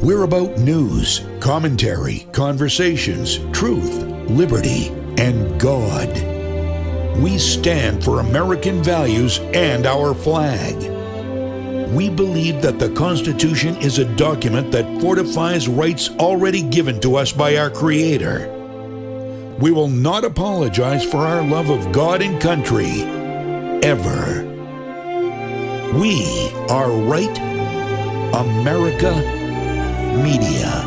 We're about news, commentary, conversations, truth, liberty, and God. We stand for American values and our flag. We believe that the Constitution is a document that fortifies rights already given to us by our Creator. We will not apologize for our love of God and country, ever. We are Right America Media.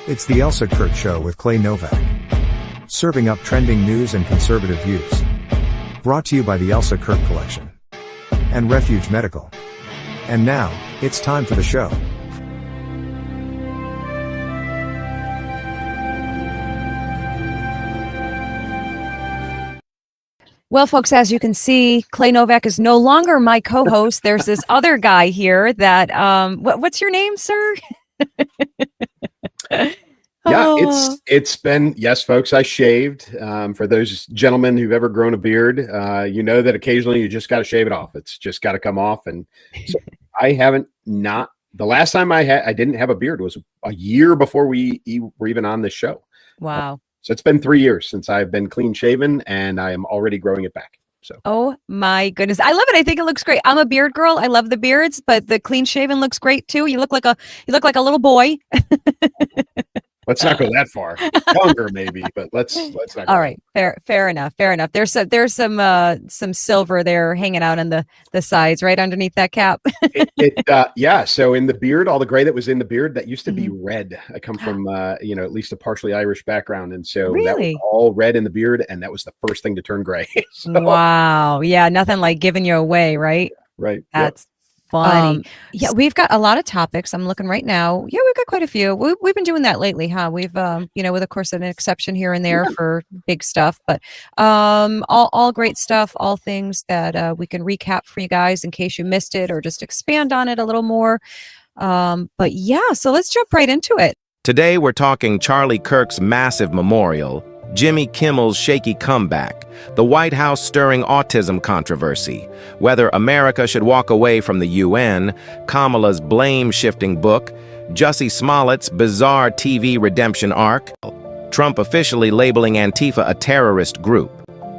It's the Elsa Kurt Show with Clay Novak. Serving up trending news and conservative views. Brought to you by the Elsa Kurt Collection and Refuge Medical. And now, it's time for the show. Well, folks, as you can see, Clay Novak is no longer my co-host. There's this other guy here that, what's your name, sir? Yeah, it's been, yes, folks, I shaved. For those gentlemen who've ever grown a beard, you know that occasionally you just got to shave it off. It's just got to come off. And so I haven't not, the last time I didn't have a beard was a year before we were even on this show. Wow. So it's been 3 years since I've been clean shaven, and I am already growing it back. So. Oh my goodness. I love it. I think it looks great. I'm a beard girl. I love the beards, but the clean shaven looks great too. You look like a little boy. Let's not go that far. Younger, maybe, but let's not. All right, fair enough. There's some silver there hanging out on the sides, right underneath that cap. Yeah. So in the beard, all the gray that was in the beard, that used to be red. I come from at least a partially Irish background, and so that was all red in the beard, and that was the first thing to turn gray. So, wow. Yeah, nothing like giving you away, right? Right. That's funny. Yeah, we've got a lot of topics. I'm looking right now. Yeah, we've got quite a few. We've been doing that lately, huh? We've, with of course an exception here and there for big stuff, but all great stuff. All things that we can recap for you guys in case you missed it or just expand on it a little more. But yeah, so let's jump right into it. Today we're talking Charlie Kirk's massive memorial, Jimmy Kimmel's shaky comeback, the White House stirring autism controversy, whether America should walk away from the UN, Kamala's blame-shifting book, Jussie Smollett's bizarre TV redemption arc, Trump officially labeling Antifa a terrorist group.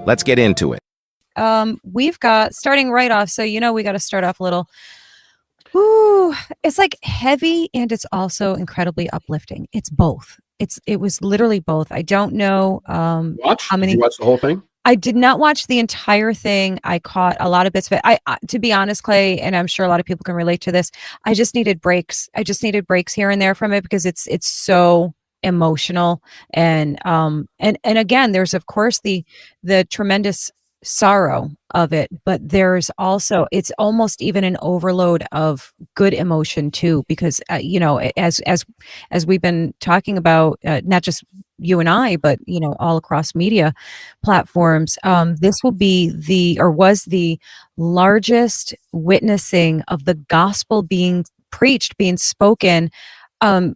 Let's get into it. We've got, starting right off, so we got to start off a little. Ooh, it's like heavy and it's also incredibly uplifting. It's both. It was literally both. I don't know how many. Did you watch the whole thing? I did not watch the entire thing. I caught a lot of bits of it. I to be honest, Clay, and I'm sure a lot of people can relate to this, I just needed breaks. I just needed breaks here and there from it because it's so emotional. And again, there's of course the tremendous sorrow of it, but there's also, it's almost even an overload of good emotion too, because as we've been talking about, not just you and I, but all across media platforms, this will be was the largest witnessing of the gospel being preached, being spoken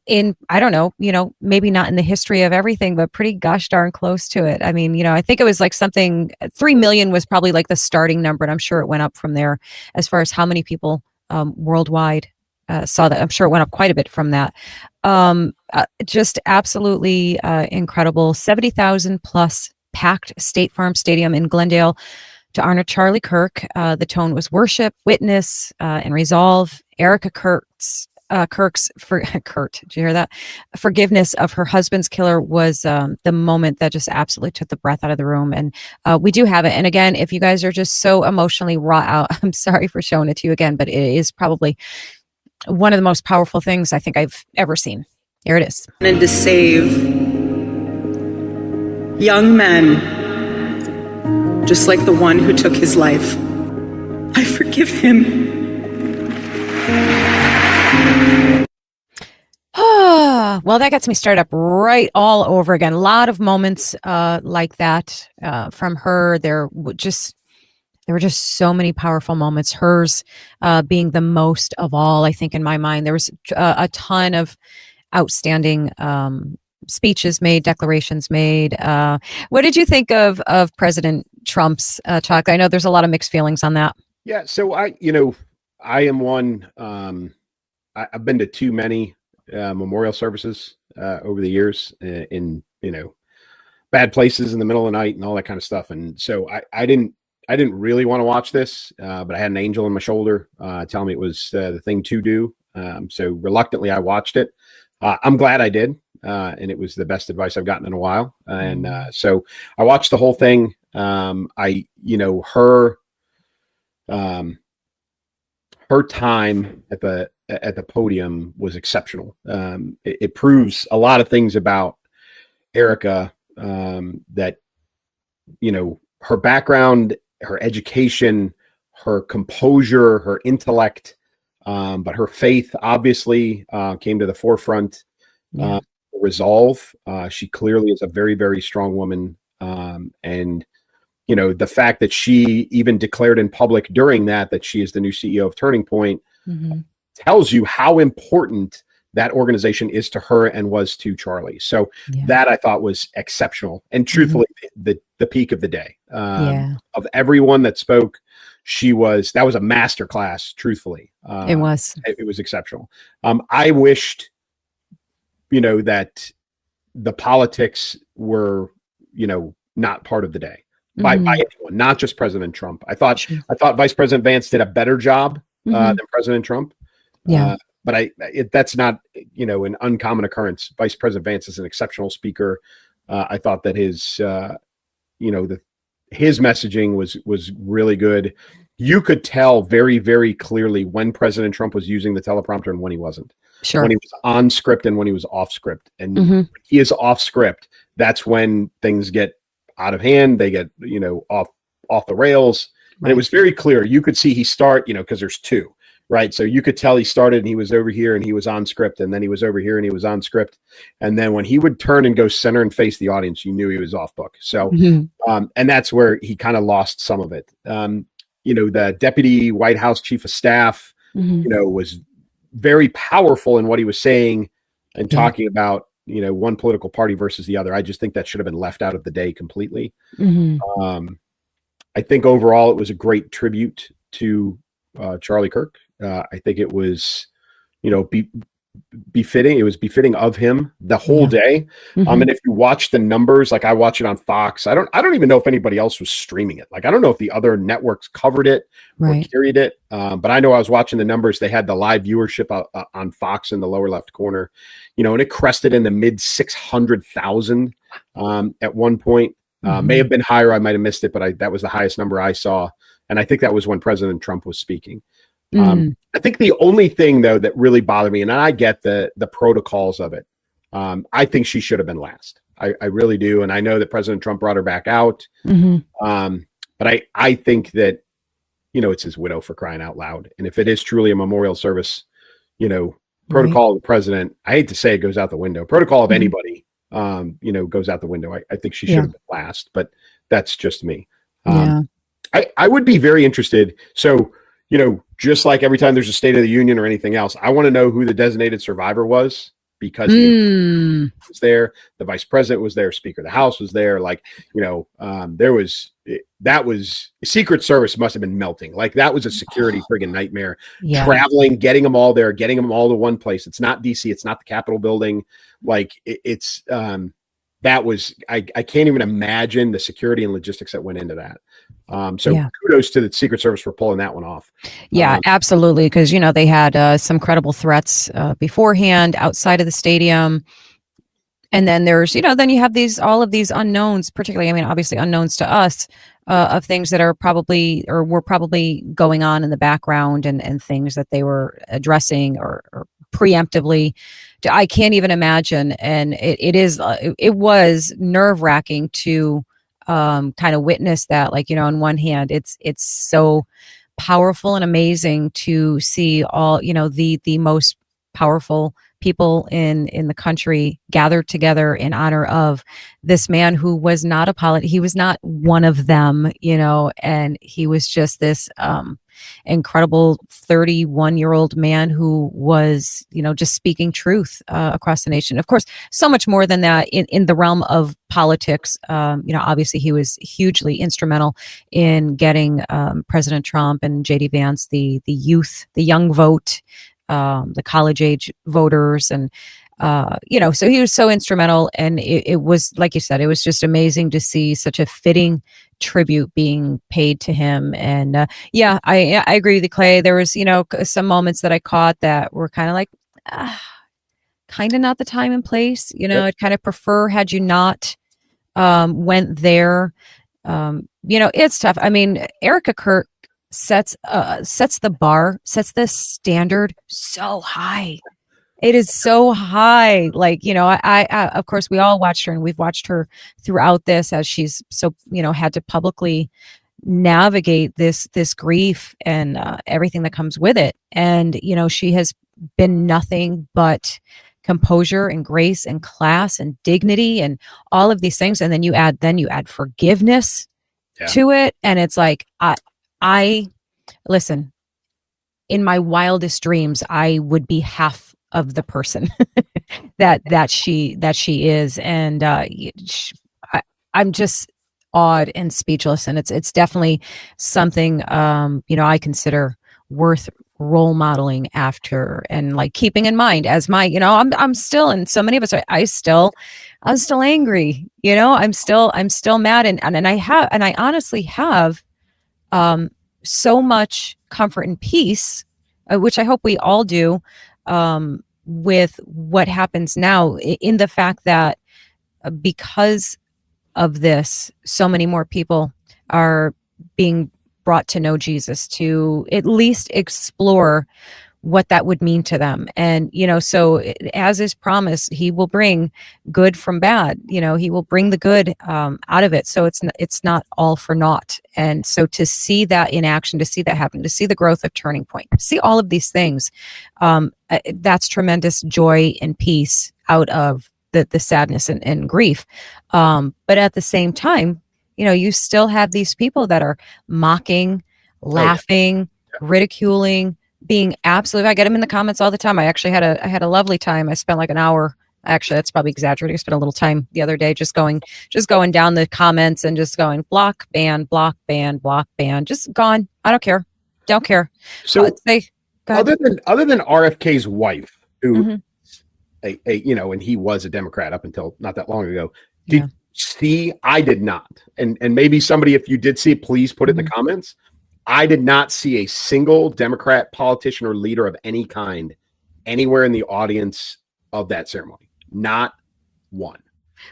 in, I don't know, maybe not in the history of everything, but pretty gosh darn close to it. I mean, I think it was like something, 3 million was probably like the starting number. And I'm sure it went up from there as far as how many people worldwide saw that. I'm sure it went up quite a bit from that. Just absolutely incredible. 70,000 plus packed State Farm Stadium in Glendale to honor Charlie Kirk. The tone was worship, witness, and resolve. Erica Kirk's, Kurt, did you hear that? Forgiveness of her husband's killer was the moment that just absolutely took the breath out of the room. And we do have it. And again, if you guys are just so emotionally wrought out, I'm sorry for showing it to you again, but it is probably one of the most powerful things I think I've ever seen. Here it is. And to save young men, just like the one who took his life. I forgive him. Well, that gets me started up right all over again. A lot of moments like that from her. They're just There were just so many powerful moments. Hers being the most of all, I think, in my mind. There was a ton of outstanding speeches made, declarations made. What did you think of President Trump's talk? I know there's a lot of mixed feelings on that. Yeah. So I am one. I've been to too many memorial services over the years in bad places in the middle of the night and all that kind of stuff. And so I didn't really want to watch this, but I had an angel on my shoulder telling me it was the thing to do. So reluctantly, I watched it. I'm glad I did, and it was the best advice I've gotten in a while. And so I watched the whole thing. Her time at the podium was exceptional. It proves a lot of things about Erica, that her background, her education, her composure, her intellect, but her faith obviously came to the forefront. Yeah. Resolve. She clearly is a very, very strong woman. And the fact that she even declared in public during that she is the new CEO of Turning Point tells you how important that organization is to her and was to Charlie. So that I thought was exceptional. And truthfully, the peak of the day. Of everyone that spoke, that was a masterclass, truthfully. It was. It was exceptional. I wished, that the politics were, not part of the day by anyone, not just President Trump. I thought Vice President Vance did a better job than President Trump. But that's not, an uncommon occurrence. Vice President Vance is an exceptional speaker. I thought that his messaging was really good. You could tell very, very clearly when President Trump was using the teleprompter and when he wasn't. Sure. When he was on script and when he was off script. And when he is off script, that's when things get out of hand. They get, off the rails. Right. And it was very clear. You could see he start, because there's two, right? So you could tell he started and he was over here and he was on script, and then he was over here and he was on script. And then when he would turn and go center and face the audience, you knew he was off book. So, and that's where he kind of lost some of it. The deputy White House chief of staff, was very powerful in what he was saying and talking about, one political party versus the other. I just think that should have been left out of the day completely. I think overall it was a great tribute to Charlie Kirk. I think it was, befitting. It was befitting of him the whole day. And if you watch the numbers, like I watch it on Fox, I don't even know if anybody else was streaming it. Like, I don't know if the other networks covered it or carried it. But I know I was watching the numbers. They had the live viewership on Fox in the lower left corner, and it crested in the mid 600,000 at one point. May have been higher. I might've missed it, but that was the highest number I saw. And I think that was when President Trump was speaking. I think the only thing though that really bothered me, and I get the protocols of it, I think she should have been last. I really do, and I know that President Trump brought her back out, but I think that it's his widow, for crying out loud. And if it is truly a memorial service, protocol of the president, I hate to say it goes out the window. Protocol of anybody, goes out the window. I think she should have been last, but that's just me. I would be very interested. So. Just like every time there's a State of the Union or anything else, I want to know who the designated survivor was, because he was there. The vice president was there. Speaker of the House was there. That was Secret Service must have been melting. Like, that was a security friggin' nightmare. Traveling, getting them all there, getting them all to one place. It's not DC. It's not the Capitol building. Like, that was, I can't even imagine the security and logistics that went into that. Kudos to the Secret Service for pulling that one off. Absolutely. Because, they had some credible threats beforehand outside of the stadium. And then there's, then you have all of these unknowns, particularly, obviously unknowns to us, of things that are probably, or were probably going on in the background, and things that they were addressing or preemptively. I can't even imagine. And it was nerve wracking to kind of witness that. Like, on one hand, it's so powerful and amazing to see all, the most powerful people in the country gathered together in honor of this man who was not he was not one of them, and he was just this incredible 31-year-old man who was, just speaking truth across the nation. Of course, so much more than that in the realm of politics. Obviously he was hugely instrumental in getting President Trump and JD Vance the young vote, the college age voters, and so he was so instrumental. And it was, like you said, it was just amazing to see such a fitting tribute being paid to him. And I agree with you, Clay. There was some moments that I caught that were kind of like kind of not the time and place. I'd kind of prefer had you not went there. It's tough. I mean, Erica Kirk sets the bar, sets the standard so high. It is so high. Like, I of course we all watched her, and we've watched her throughout this as she's so, had to publicly navigate this grief and everything that comes with it. And, she has been nothing but composure and grace and class and dignity and all of these things. And then you add forgiveness to it. And it's like, I listen, in my wildest dreams, I would be half of the person that she is. And I'm just awed and speechless. And it's definitely something, I consider worth role modeling after, and like keeping in mind as my, I'm still, and so many of us are, I'm still angry, I'm still mad. And I honestly have so much comfort and peace, which I hope we all do, with what happens now, in the fact that because of this, so many more people are being brought to know Jesus, to at least explore what that would mean to them. And, so as is promised, he will bring good from bad, he will bring the good out of it. So it's not all for naught. And so to see that in action, to see that happen, to see the growth of Turning Point, see all of these things, that's tremendous joy and peace out of the sadness and grief. But at the same time, you still have these people that are mocking, laughing, ridiculing, being absolute. I get them in the comments all the time. I actually had a lovely time. I spent like an hour. Actually, that's probably exaggerating. I spent a little time the other day just going down the comments and just going block, ban, block, ban, block, ban. Just gone. I don't care. So other than RFK's wife, who, and he was a Democrat up until not that long ago. Did you see? I did not. And maybe somebody, if you did see it, please put it in the comments. I did not see a single Democrat politician or leader of any kind anywhere in the audience of that ceremony. Not one.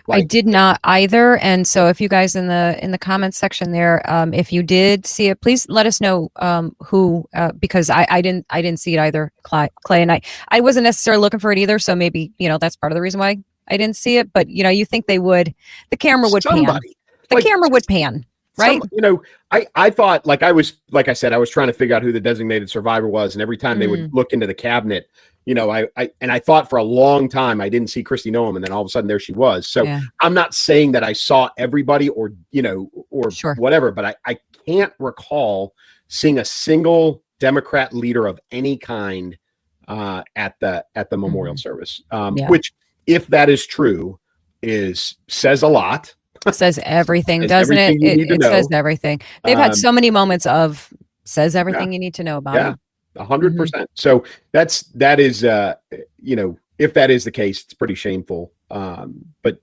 I did not either. And so if you guys in the comments section there, if you did see it, please let us know who, because I didn't see it either, Clay, and I wasn't necessarily looking for it either. So maybe, that's part of the reason why I didn't see it. But, you think they would, the camera would pan. The camera would pan. Right. I thought, like I said, I was trying to figure out who the designated survivor was. And every time they would look into the cabinet, I thought for a long time I didn't see Kristi Noem, and then all of a sudden there she was. So I'm not saying that I saw everybody or whatever, but I can't recall seeing a single Democrat leader of any kind at the memorial service, which, if that is true, says a lot. Says everything, doesn't it? It says everything. They've had so many moments of says everything you need to know about it. 100%. So that is if that is the case, it's pretty shameful. But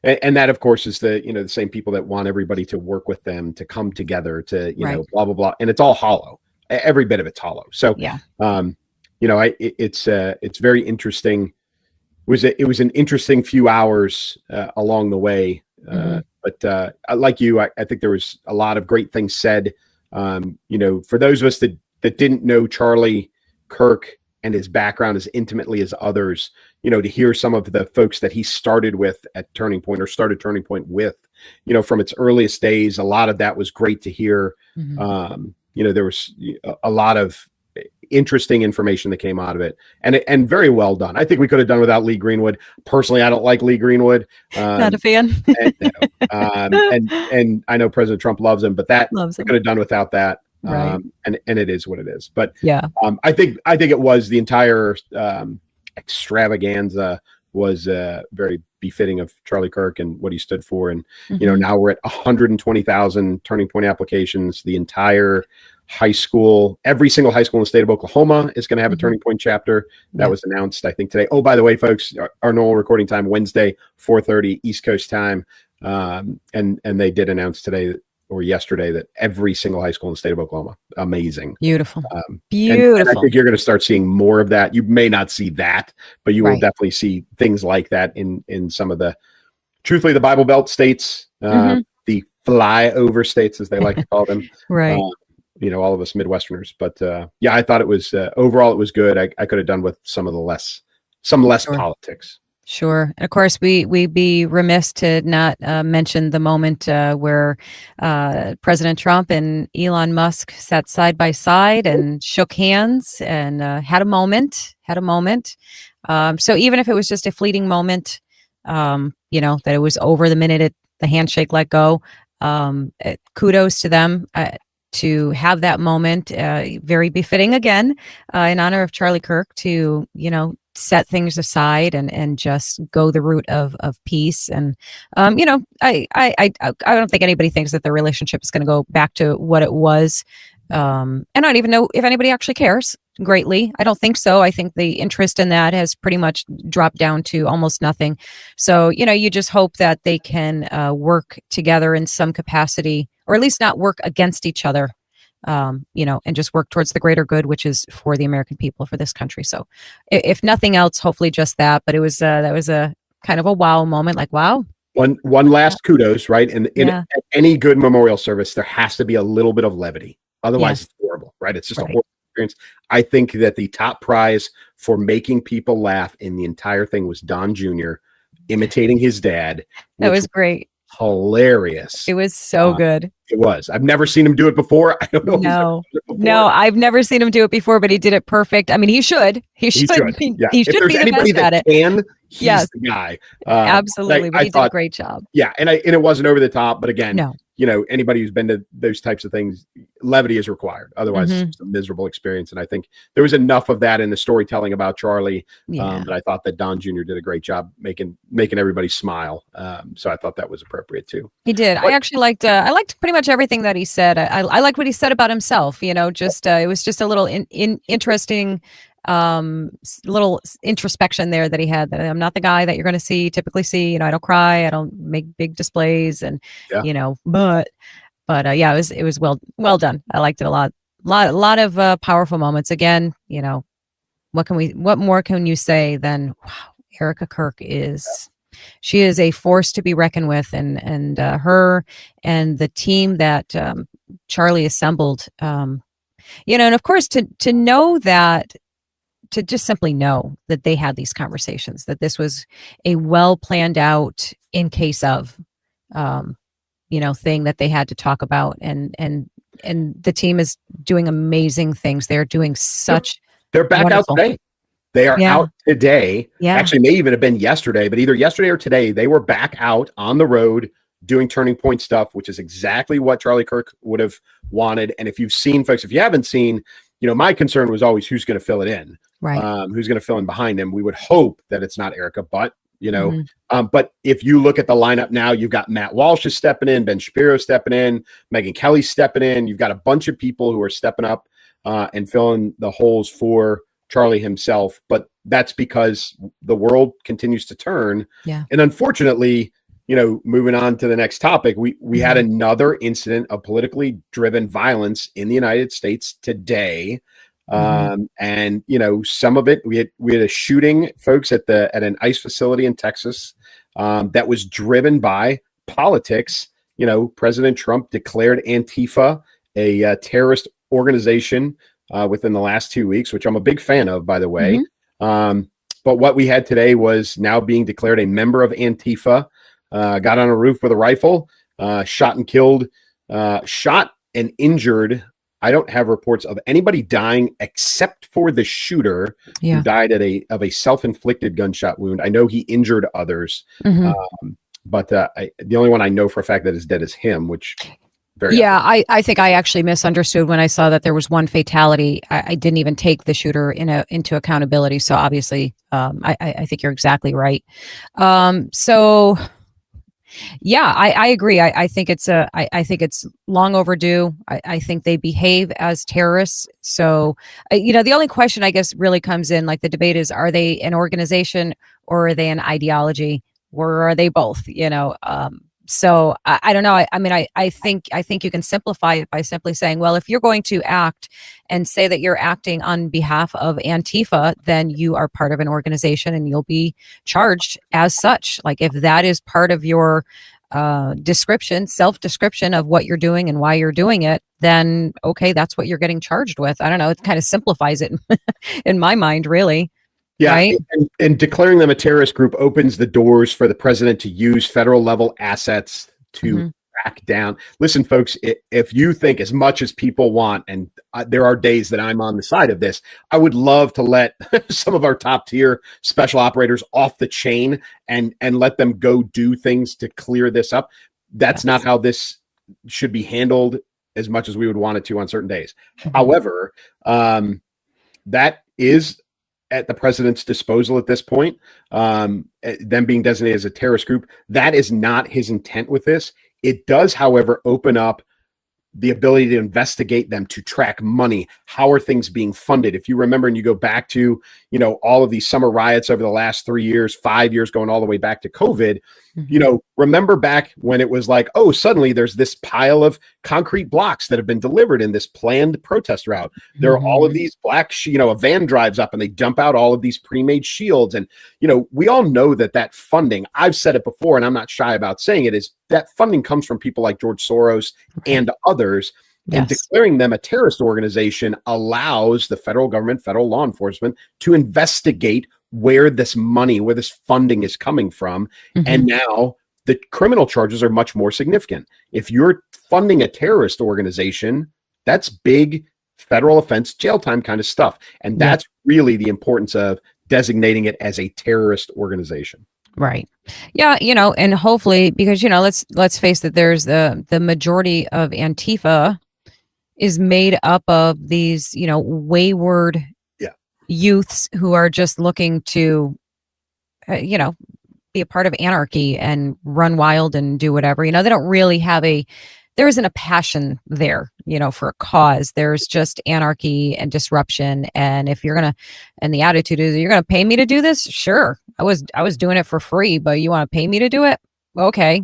and that of course is the same people that want everybody to work with them, to come together, to blah blah blah, and it's all hollow. Every bit of it's hollow. So it's very interesting. It was an interesting few hours along the way, but like you, I think there was a lot of great things said. For those of us that didn't know Charlie Kirk and his background as intimately as others, to hear some of the folks that he started with at Turning Point, or started Turning Point with, from its earliest days, a lot of that was great to hear. There was a lot of interesting information that came out of it, and very well done. I think we could have done without Lee Greenwood. Personally, I don't like Lee Greenwood. Not a fan. And I know President Trump loves him, but that Loves we him. could have done without that. Right. And it is what it is. But Yeah. I think it was the entire extravaganza was very befitting of Charlie Kirk and what he stood for. And now we're at 120,000 Turning Point applications. The entire high school, every single high school in the state of Oklahoma is going to have a Turning Point chapter. That was announced, I think, today. Oh, by the way, folks, our normal recording time, Wednesday, 4:30 East Coast time. And they did announce today or yesterday that every single high school in the state of Oklahoma. Amazing. Beautiful. Beautiful. And I think you're going to start seeing more of that. You may not see that, but you will definitely see things like that in some of the, truthfully, the Bible Belt states, the flyover states, as they like to call them. Right. All of us Midwesterners. But I thought it was, overall, it was good. I could have done with some less politics. Sure. And of course, we'd be remiss to not mention the moment where President Trump and Elon Musk sat side by side and shook hands and had a moment. So even if it was just a fleeting moment, that it was over the minute the handshake let go, kudos to them to have that moment, very befitting again, in honor of Charlie Kirk to, set things aside and just go the route of peace. And, I don't think anybody thinks that the relationship is going to go back to what it was. And I don't even know if anybody actually cares greatly. I don't think so. I think the interest in that has pretty much dropped down to almost nothing. So, you just hope that they can work together in some capacity, or at least not work against each other. And just work towards the greater good, which is for the American people, for this country. So if nothing else, hopefully just that, but it was, that was a kind of a wow moment, like, wow. One last kudos, right? And in any good memorial service, there has to be a little bit of levity. Otherwise it's horrible, right? It's just a horrible experience. I think that the top prize for making people laugh in the entire thing was Don Jr. imitating his dad. That was great. Hilarious. It was so good. It was. I've never seen him do it before. I don't know. No, I've never seen him do it before, but he did it perfect. I mean, he should. He should be the best at it. He's the guy. Absolutely. But he did a great job. Yeah. And it wasn't over the top, but again, no. Anybody who's been to those types of things, levity is required. Otherwise, it's a miserable experience. And I think there was enough of that in the storytelling about Charlie that I thought that Don Jr. did a great job making everybody smile. So I thought that was appropriate too. He did. I actually liked pretty much everything that he said. I liked what he said about himself. It was just a little interesting little introspection there that he had, that I'm not the guy that you're going to typically see. I don't cry, I don't make big displays, and but it was well done. I liked it a lot of powerful moments. Again, what more can you say than, wow, Erica Kirk she is a force to be reckoned with, and her and the team that Charlie assembled, and of course to know that, to just simply know that they had these conversations, that this was a well planned out in case of, thing that they had to talk about. And the team is doing amazing things. They're doing they're back out today. They are out today. Yeah. Actually, may even have been yesterday, but either yesterday or today, they were back out on the road doing Turning Point stuff, which is exactly what Charlie Kirk would have wanted. And if you've seen, folks, if you haven't seen, my concern was always who's going to fill it in, right? Who's going to fill in behind him. We would hope that it's not Erica, but but if you look at the lineup now, you've got Matt Walsh is stepping in, Ben Shapiro stepping in, Megyn Kelly stepping in. You've got a bunch of people who are stepping up and filling the holes for Charlie himself. But that's because the world continues to turn. Yeah. And unfortunately, moving on to the next topic, we had another incident of politically driven violence in the United States today. And some of it, we had a shooting, folks, at an ICE facility in Texas that was driven by politics. President Trump declared Antifa a terrorist organization within the last 2 weeks, which I'm a big fan of, by the way. But what we had today was now being declared a member of Antifa. Got on a roof with a rifle, shot and injured, I don't have reports of anybody dying except for the shooter who died of a self-inflicted gunshot wound. I know he injured others, but the only one I know for a fact that is dead is him, which I think I actually misunderstood when I saw that there was one fatality. I didn't even take the shooter into accountability. So obviously, I think you're exactly right. So yeah, I agree. I think I think it's long overdue. I think they behave as terrorists. So, the only question I guess really comes in, like the debate is, are they an organization or are they an ideology, or are they both? So I don't know. I mean, I think you can simplify it by simply saying, well, if you're going to act and say that you're acting on behalf of Antifa, then you are part of an organization and you'll be charged as such. Like if that is part of your self-description of what you're doing and why you're doing it, then okay, that's what you're getting charged with. I don't know. It kind of simplifies it in my mind, really. Yeah, right? and declaring them a terrorist group opens the doors for the president to use federal level assets to crack down. Listen, folks, if you think as much as people want, and there are days that I'm on the side of this, I would love to let some of our top tier special operators off the chain and let them go do things to clear this up. That's not how this should be handled as much as we would want it to on certain days. However, that is at the president's disposal at this point, them being designated as a terrorist group. That is not his intent with this. It does, however, open up the ability to investigate them, to track money. How are things being funded? If you remember, and you go back to, all of these summer riots over the last 3 years, 5 years, going all the way back to COVID, remember back when it was like, oh, suddenly there's this pile of concrete blocks that have been delivered in this planned protest route. There are all of these a van drives up and they dump out all of these pre-made shields. And, we all know that funding, I've said it before, and I'm not shy about saying it, is that funding comes from people like George Soros and others. Yes. And declaring them a terrorist organization allows the federal government, federal law enforcement to investigate where this money, where this funding is coming from. And now the criminal charges are much more significant. If you're funding a terrorist organization, that's big federal offense, jail time kind of stuff. And that's really the importance of designating it as a terrorist organization. Right. Yeah. And hopefully, because, let's face it, there's the majority of Antifa is made up of these, wayward youths who are just looking to, be a part of anarchy and run wild and do whatever. They don't really have there isn't a passion there, for a cause. There's just anarchy and disruption. And if and the attitude is, you're going to pay me to do this? Sure. I was doing it for free, but you want to pay me to do it? Okay.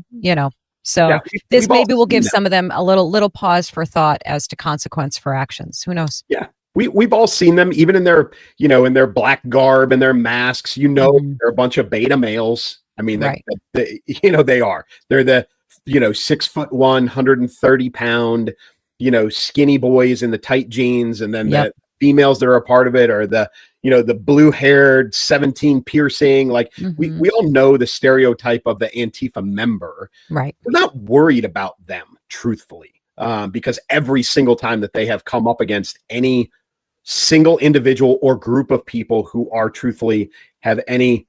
So this maybe will give some of them a little pause for thought as to consequence for actions. Who knows? Yeah. We've all seen them, even in their, in their black garb and their masks, they're a bunch of beta males. I mean, they are. They're the, 6'1", 130 pound, skinny boys in the tight jeans. And then the females that are a part of it are the, the blue haired 17 piercing. Like we all know the stereotype of the Antifa member. Right. We're not worried about them, truthfully, because every single time that they have come up against any single individual or group of people who are truthfully have any,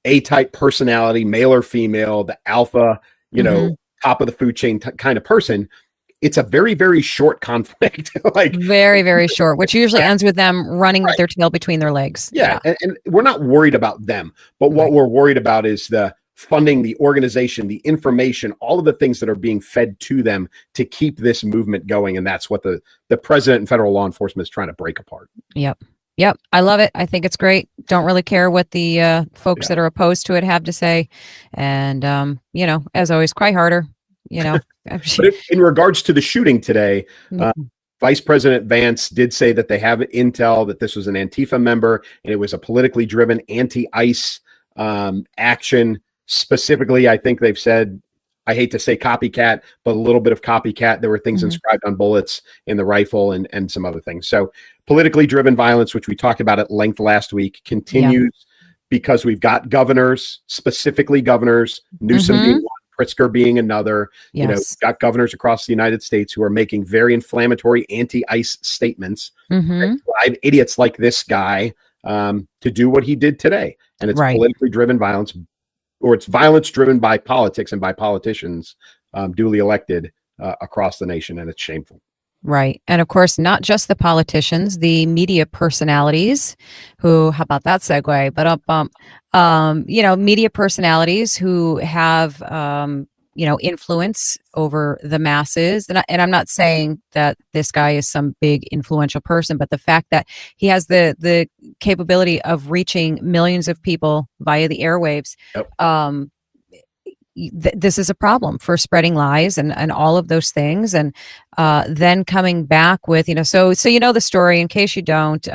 A-type personality, male or female, the alpha, top of the food chain kind of person, it's a very, very short conflict. Like very, very short, which usually ends with them running with their tail between their legs. Yeah. And we're not worried about them, but what we're worried about is the funding, the organization, the information, all of the things that are being fed to them to keep this movement going. And that's what the president and federal law enforcement is trying to break apart. Yep. I love it. I think it's great. Don't really care what the folks that are opposed to it have to say. And, as always, cry harder, But in regards to the shooting today, Vice President Vance did say that they have intel that this was an Antifa member and it was a politically driven anti-ICE action. Specifically, I think they've said, I hate to say copycat, but a little bit of copycat. There were things inscribed on bullets in the rifle and some other things. So politically driven violence, which we talked about at length last week, continues because we've got governors, specifically governors, Newsom being one, Pritzker being another. Yes. You know, we've got governors across the United States who are making very inflammatory anti-ICE statements that drive idiots like this guy to do what he did today. And it's politically driven violence, or it's violence driven by politics and by politicians duly elected across the nation, and it's shameful. Right. And of course, not just the politicians, the media personalities who, how about that segue? But you know, media personalities who have, you know, influence over the masses. And I'm not saying that this guy is some big influential person, but the fact that he has the capability of reaching millions of people via the airwaves. Yep. This is a problem for spreading lies and all of those things. And then coming back with, you know, so you know the story in case you don't.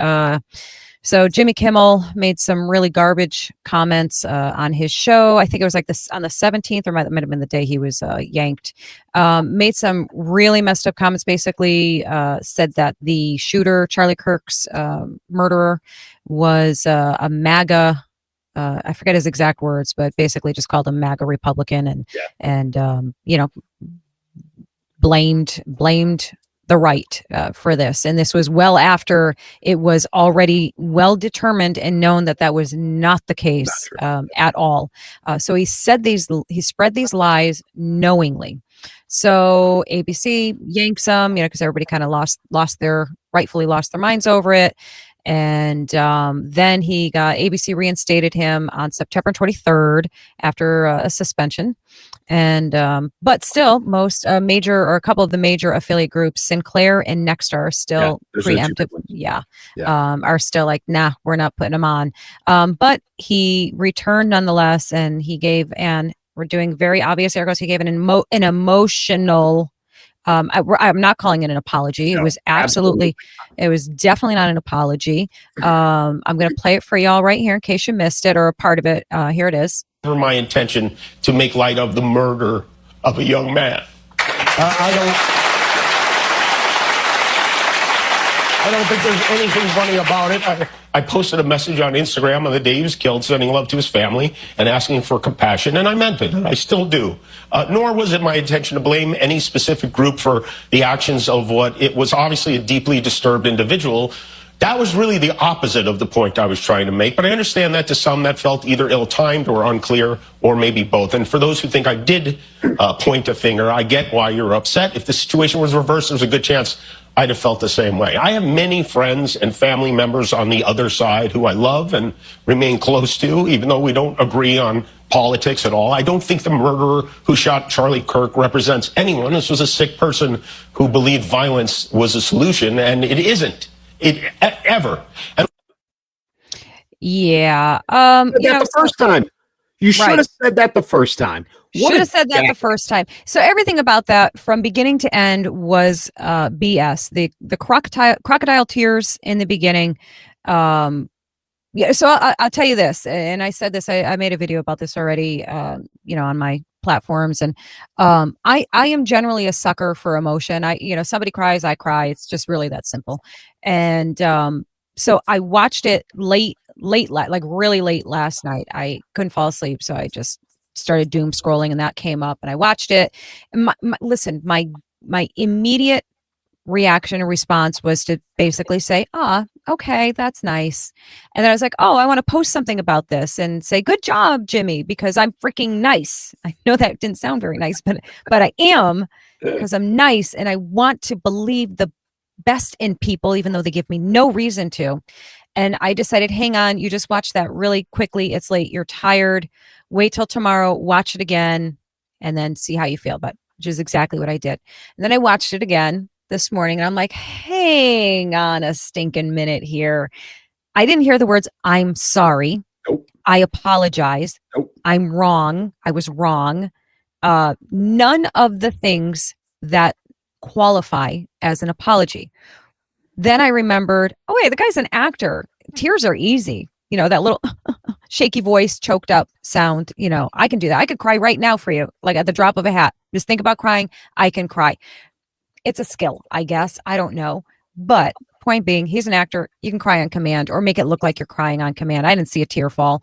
So Jimmy Kimmel made some really garbage comments on his show. I think it was like this on the 17th, or might have been the day he was yanked. Made some really messed up comments. Basically said that the shooter, Charlie Kirk's murderer, was a MAGA. I forget his exact words, but basically just called him MAGA Republican and you know, blamed the right for this. And this was well after it was already well determined and known that that was not the case at all. So he spread these lies knowingly. So ABC yanks him, you know, because everybody kind of rightfully lost their minds over it. And then ABC reinstated him on September 23rd after a suspension. And but still, most a couple of the major affiliate groups, Sinclair and Nexstar, are still preemptive. Are still like, nah, we're not putting him on. But he returned nonetheless, and he gave, and we're doing very obvious air quotes, he gave an emotional. I'm not calling it an apology. It was absolutely. It was definitely not an apology. I'm going to play it for y'all right here in case you missed it or a part of it. Here it is. Never my intention to make light of the murder of a young man. I don't think there's anything funny about it. I posted a message on Instagram on the day he was killed, sending love to his family and asking for compassion, and I meant it, and I still do. Nor was it my intention to blame any specific group for the actions of what it was obviously a deeply disturbed individual. That was really the opposite of the point I was trying to make, but I understand that to some that felt either ill-timed or unclear, or maybe both. And for those who think I did point a finger, I get why you're upset. If the situation was reversed, there's a good chance I'd have felt the same way. I have many friends and family members on the other side who I love and remain close to, even though we don't agree on politics at all. I don't think the murderer who shot Charlie Kirk represents anyone. This was a sick person who believed violence was a solution, and it isn't. Ever. And the first time. You should have said that the first time. Should have said that the first time. So everything about that from beginning to end was BS. The crocodile tears in the beginning. So I'll tell you this, and I said this. I made a video about this already. You know, on my platforms, and I am generally a sucker for emotion. Somebody cries, I cry. It's just really that simple. And so I watched it like really late last night. I couldn't fall asleep, so I just started doom scrolling, and that came up, and I watched it. And my immediate reaction and response was to basically say, okay, that's nice. And then I was like, I want to post something about this and say, good job, Jimmy, because I'm freaking nice. I know that didn't sound very nice, but I am, because I'm nice, and I want to believe the best in people, even though they give me no reason to. And I decided, hang on, you just watch that really quickly. It's late. You're tired. Wait till tomorrow, watch it again, and then see how you feel. Which is exactly what I did. And then I watched it again this morning, and I'm like, hang on a stinking minute here. I didn't hear the words, I'm sorry. Nope. I apologize. Nope. I'm wrong. I was wrong. None of the things that qualify as an apology. Then I remembered, wait, the guy's an actor. Tears are easy. You know, that little shaky voice, choked up sound. You know, I can do that. I could cry right now for you, like at the drop of a hat. Just think about crying. I can cry. It's a skill, I guess. I don't know. But point being, he's an actor. You can cry on command or make it look like you're crying on command. I didn't see a tear fall.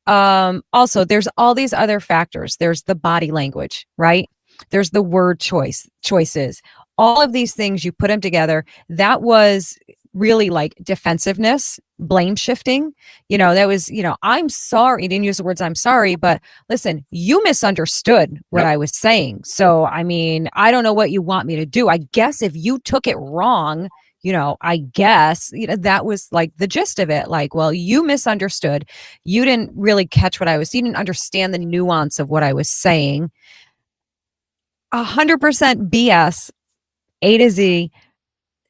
Also, there's all these other factors. There's the body language, right? There's the word choices. All of these things, you put them together. That was really like defensiveness, blame shifting. That was, I'm sorry. He didn't use the words I'm sorry, but listen, you misunderstood what I was saying. So, I mean, I don't know what you want me to do. I guess if you took it wrong, I guess, that was like the gist of it. Like, well, you misunderstood. You didn't really catch you didn't understand the nuance of what I was saying. 100% BS, A to Z,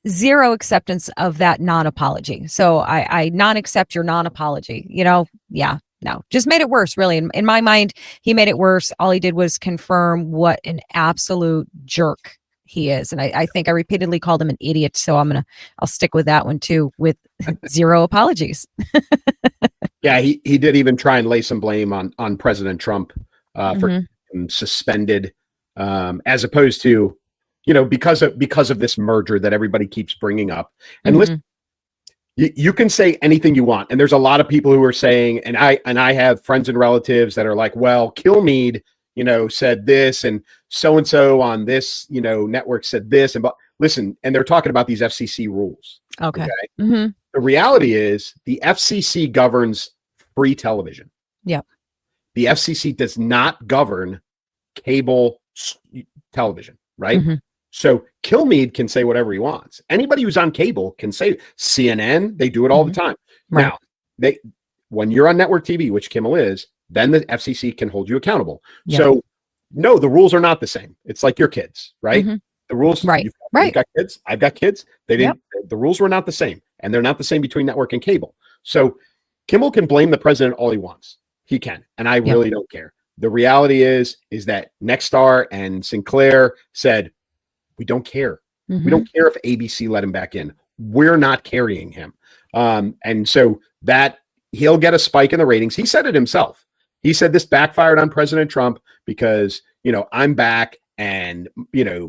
zero acceptance of that non-apology. So I non-accept your non-apology, yeah, no, just made it worse, really. In my mind, he made it worse. All he did was confirm what an absolute jerk he is. And I think I repeatedly called him an idiot. So I'll stick with that one too, with zero apologies. Yeah, he did even try and lay some blame on President Trump for him suspended, as opposed to, because of this merger that everybody keeps bringing up. And listen, you can say anything you want, and there's a lot of people who are saying, and I have friends and relatives that are like, well, Kilmeade, said this, and so on this, network said this, but listen, and they're talking about these FCC rules. Okay. The reality is the FCC governs free television. Yep. The FCC does not govern cable television, right? So Kilmeade can say whatever he wants. Anybody who's on cable can say CNN. They do it all the time. Right. Now, when you're on network TV, which Kimmel is, then the FCC can hold you accountable. Yep. So, no, the rules are not the same. It's like your kids, right? The rules, right? You've got kids. I've got kids. They didn't. The rules were not the same, and they're not the same between network and cable. So, Kimmel can blame the president all he wants. He can, and I really don't care. The reality is that Nexstar and Sinclair said, we don't care. We don't care if ABC let him back in. We're not carrying him. And so that he'll get a spike in the ratings. He said it himself. He said this backfired on President Trump because, I'm back and,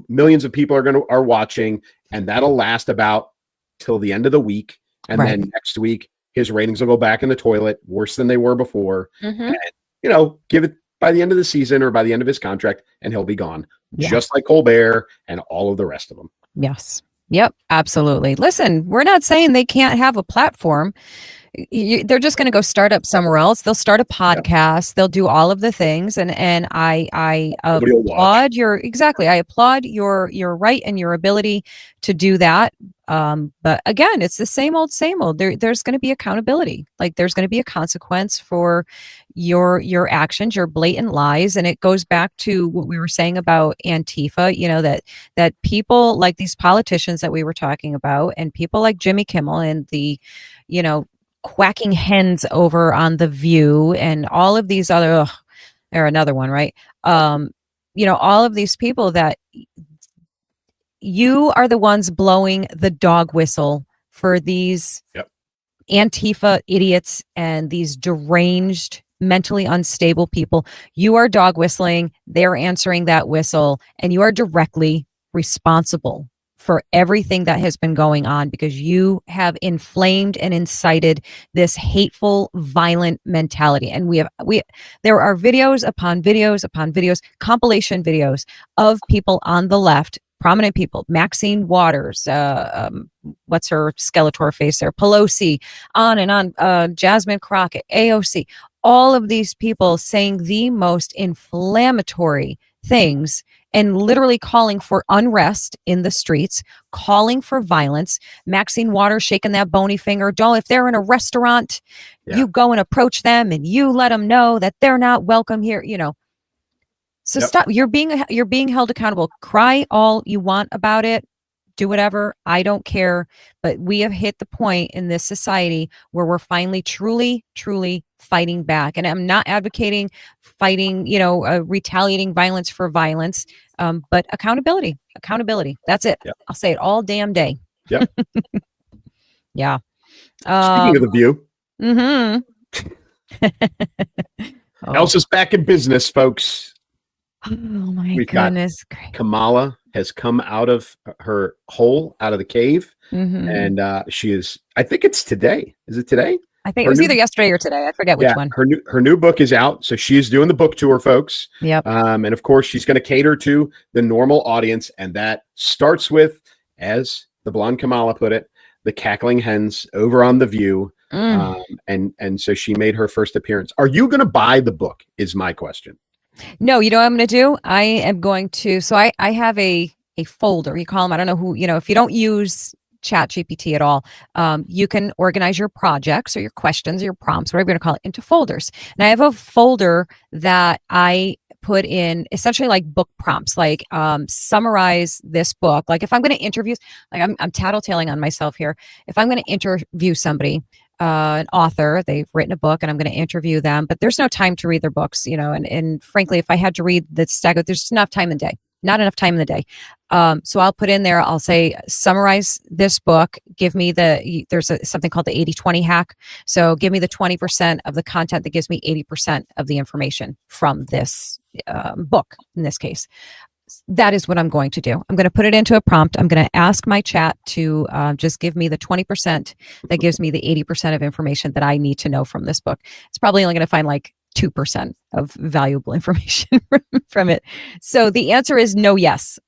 millions of people are watching, and that'll last about till the end of the week. And then next week, his ratings will go back in the toilet, worse than they were before. And, give it by the end of the season or by the end of his contract, and he'll be gone. Just like Colbert and all of the rest of them. Yes. Yep. Absolutely. Listen, we're not saying they can't have a platform. They're just going to go start up somewhere else. They'll start a podcast. They'll do all of the things. And I applaud I applaud your right and your ability to do that. But again, it's the same old. There's going to be accountability. Like there's going to be a consequence for your actions, your blatant lies. And it goes back to what we were saying about Antifa, that people like these politicians that we were talking about, and people like Jimmy Kimmel and the, quacking hens over on The View and all of these other, or another one, right? All of these people that you are the ones blowing the dog whistle for these Antifa idiots and these deranged, mentally unstable people. You are dog whistling, they're answering that whistle, and you are directly responsible for everything that has been going on because you have inflamed and incited this hateful, violent mentality. And there are videos upon videos upon videos, compilation videos of people on the left, prominent people, Maxine Waters, what's her Skeletor face there, Pelosi, on and on, Jasmine Crockett, AOC, all of these people saying the most inflammatory things and literally calling for unrest in the streets, calling for violence. Maxine Waters shaking that bony finger. If they're in a restaurant, you go and approach them and you let them know that they're not welcome here, So stop. You're being held accountable. Cry all you want about it. Do whatever. I don't care. But we have hit the point in this society where we're finally truly, truly fighting back. And I'm not advocating fighting, retaliating violence for violence, but accountability. That's it. Yep. I'll say it all damn day. Yep. Yeah. Speaking of The View. Oh. Elsa's back in business, folks. Oh my goodness. Kamala has come out of her hole, out of the cave. And she is, I think it's today. Is it today? I think it was either yesterday or today. I forget which one. Her new book is out, so she is doing the book tour, folks. Yep. And of course, she's going to cater to the normal audience, and that starts with, as the blonde Kamala put it, the cackling hens over on The View. And so she made her first appearance. Are you going to buy the book? Is my question. No, you know what I'm going to do? I am going to. So I have a folder. You call them. I don't know who. If you don't use Chat GPT at all, you can organize your projects or your questions or your prompts, whatever you're going to call it, into folders. And I have a folder that I put in essentially like book prompts, like summarize this book. Like if I'm going to interview, like I'm tattletaling on myself here. If I'm going to interview somebody, an author, they've written a book and I'm going to interview them, but there's no time to read their books, and frankly, if I had to read the stack, there's enough time in the day. Not enough time in the day. So I'll put in there, I'll say, summarize this book. Give me there's something called the 80-20 hack. So give me the 20% of the content that gives me 80% of the information from this book, in this case. That is what I'm going to do. I'm going to put it into a prompt. I'm going to ask my chat to just give me the 20% that gives me the 80% of information that I need to know from this book. It's probably only going to find like 2% of valuable information from it. So the answer is no, yes.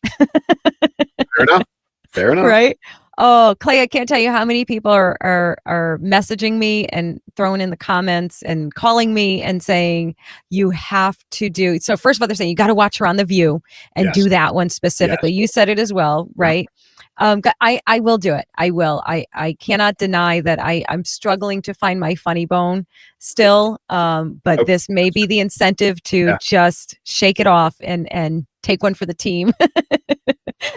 Fair enough. Right? Oh, Clay, I can't tell you how many people are messaging me and throwing in the comments and calling me and saying, you have to do. So first of all, they're saying you got to watch her on The View and do that one specifically. Yes. You said it as well, right? I will do it. I will. I cannot deny that I'm struggling to find my funny bone still. But this may be the incentive to just shake it off and take one for the team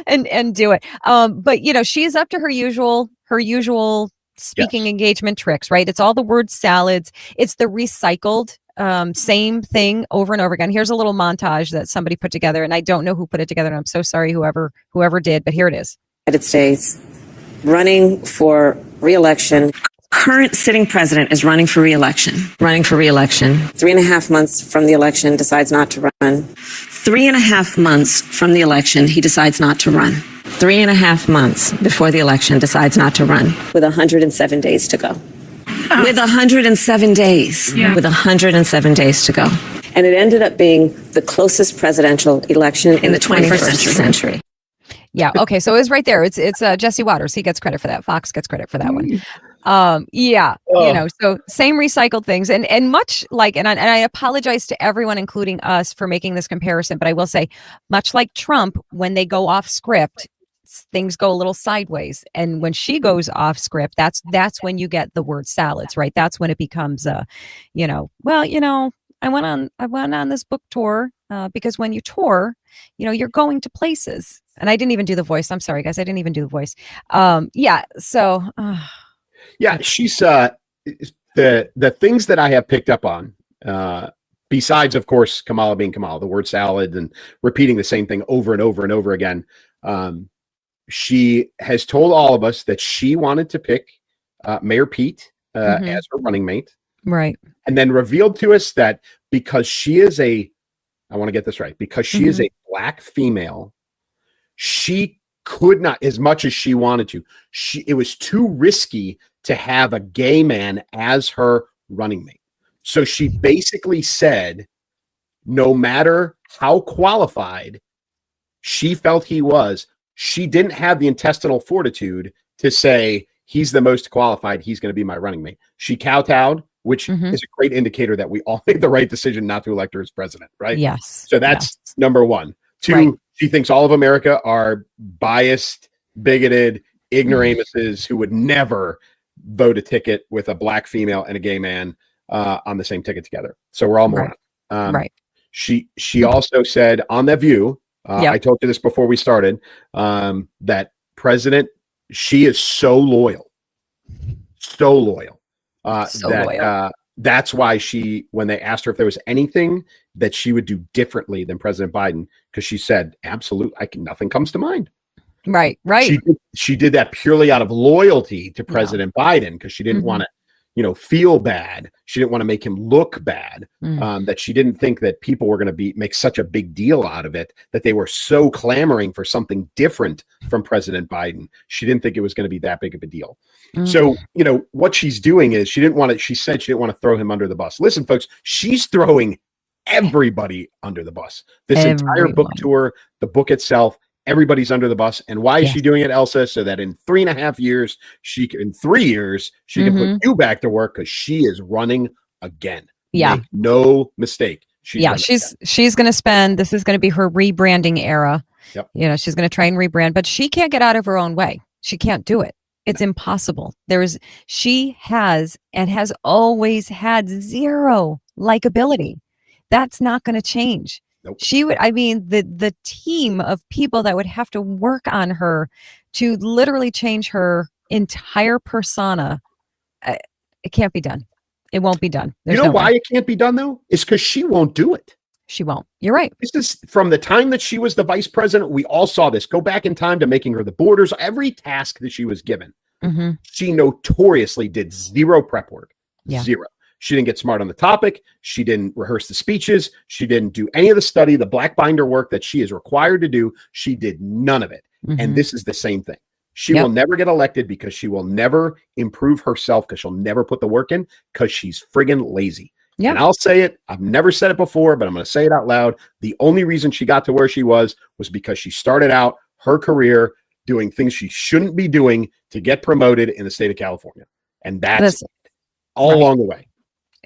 and do it. But she's up to her usual speaking engagement tricks, right? It's all the word salads. It's the recycled same thing over and over again. Here's a little montage that somebody put together, and I don't know who put it together, and I'm so sorry whoever did, but here it is. United States running for re-election. Current sitting president is running for re-election. 3.5 months from the election, decides not to run. 3.5 months from the election, he decides not to run. 3.5 months before the election, decides not to run. With 107 days to go. With 107 days. Yeah. With 107 days to go. And it ended up being the closest presidential election in the 21st century. Yeah. Okay. So it was right there. It's Jesse Waters. He gets credit for that. Fox gets credit for that one. So same recycled things and much like, and I apologize to everyone, including us, for making this comparison, but I will say, much like Trump, when they go off script, things go a little sideways. And when she goes off script, that's when you get the word salads, right? That's when it becomes, I went on this book tour because when you tour, you're going to places. And I didn't even do the voice. I'm sorry, guys. I didn't even do the voice. She's the things that I have picked up on, besides, of course, Kamala being Kamala, the word salad and repeating the same thing over and over and over again. She has told all of us that she wanted to pick Mayor Pete as her running mate. Right. And then revealed to us that because she is I want to get this right, because she is a Black female, she could not, as much as she wanted to, it was too risky to have a gay man as her running mate. So she basically said, no matter how qualified she felt he was, she didn't have the intestinal fortitude to say, he's the most qualified, he's going to be my running mate. She kowtowed, which is a great indicator that we all made the right decision not to elect her as president, right? Yes. So that's number one. Two, she thinks all of America are biased, bigoted ignoramuses who would never vote a ticket with a Black female and a gay man on the same ticket together. So we're all morons. Right. She also said on The View, I told you this before we started, that she is so loyal. That's why when they asked her if there was anything that she would do differently than President Biden, because she said, absolutely, nothing comes to mind. Right. She did that purely out of loyalty to President Biden, because she didn't want feel bad. She didn't want to make him look bad. Mm. That she didn't think that people were going to make such a big deal out of it, that they were so clamoring for something different from President Biden. She didn't think it was going to be that big of a deal. Mm. So, what she's doing is she said she didn't want to throw him under the bus. Listen, folks, she's throwing everybody under the bus. This entire book tour, the book itself, everybody's under the bus. And why is she doing it, Elsa? So that in 3.5 years, she can put you back to work, because she is running again. Yeah. Make no mistake. She's going to spend, this is going to be her rebranding era. Yep. She's going to try and rebrand, but she can't get out of her own way. She can't do it. It's impossible. She has and has always had zero likability. That's not going to change. Nope. The team of people that would have to work on her to literally change her entire persona, it can't be done. It won't be done. There's no why way. it can't be done, though? It's because she won't do it. She won't. You're right. This is from the time that she was the vice president. We all saw this. Go back in time to making her the borders. Every task that she was given, she notoriously did zero prep work. Yeah. Zero. She didn't get smart on the topic. She didn't rehearse the speeches. She didn't do any of the study, the black binder work that she is required to do. She did none of it. And this is the same thing. She will never get elected because she will never improve herself, because she'll never put the work in, because she's friggin' lazy. Yeah. And I'll say it. I've never said it before, but I'm going to say it out loud. The only reason she got to where she was because she started out her career doing things she shouldn't be doing to get promoted in the state of California. And that's all along the way.